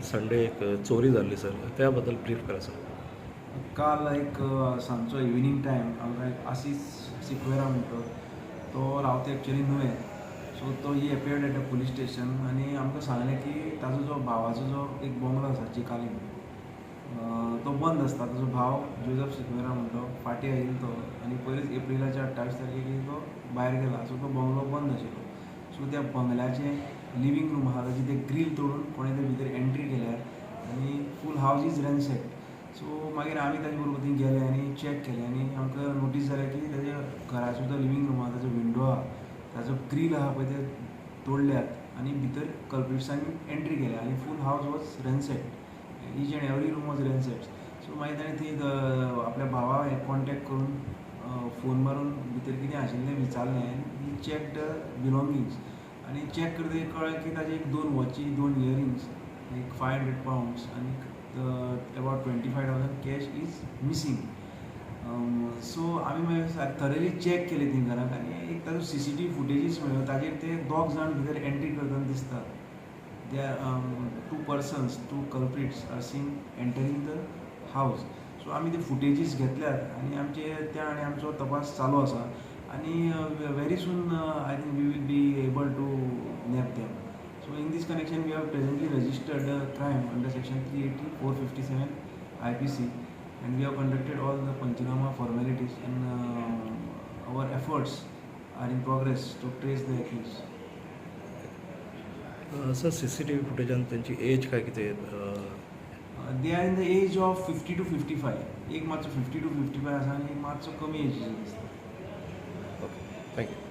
Sunday एक चोरी जाल्ली सर, त्याबद्दल ब्रीफ करा सर. काल एक सांजचो इवनिंग टायम आमकां एक आसीस सिक्वेरा म्हणटा तो रावता एक्चुअली नुवें. सो तो he appeared at a police station आनी आमकां सांगलें की ताजो जो भावाचो जो एक बंगलो आसा चिकालीन तो बंद आसता. ताजो भाव जोझफ सिक्वेरा म्हणटा तो फाटीं आयिल्लो तो आनी पयलींच एप्रिलाच्या 28 तारखेक तो भायर गेला. सो तो बंगलो बंद आशिल्लो. सो त्या बंगल्याचें लिवींग रूम आहा ताची ते ग्रील तोडून कोणें तरी भितर एंट्री केल्यार आनी फूल हावज इज रॅन्सेक्ड. सो मागीर आमी ताजे बरोबर थंय गेले आनी चॅक केलें आनी आमकां नोटीस जालें की ताज्या घराचो जो लिवींग रूम आहा ताजो विंडो आहा ताजो ग्रील आहा पळय ते तोडल्यात आनी भितर कल्प्रिट्सांनी एंट्री केल्या आनी full house was ransacked. Each and every room was ransacked. So मागीर ताणें थंय आपल्या भावाक कॉन्टेक्ट करून फोन मारून भितर कितें आशिल्लें विचारलें आनी ही चॅक बिलोंगिंग्स आनी चॅक करतकीर कळ्ळें की ताजे एक 2 वॉची 2 इयरिंग्स एक £500 आनी about 25,000 cash is missing. So आमी मागीर थरली चॅक केली थंय घरांत आनी एक ताजो CCTV फुटेजीस मेळ्ळ्यो. ताजेर ते 2 जाण भितर एंट्री करतना दिसता. They are 2 persons 2 culprits are seen entering the house. So आमी ते फुटेजीस घेतल्यात आनी आमचे त्या आनी आमचो तपास चालू आसा आनी very soon I think we will be able to nab them. So in this connection, we have presently registered a crime under section 380, 457 IPC, and we have conducted all the Panchinama formalities, and our efforts are in progress to trace the accused. Sir CCTV फुटेजान त्यांची age काय किती They are in the age of 50 to 55. एक मातसो 50 to 55 आसा आनी एक मातसो कमी एजीचो दिसता. Okay, thank you.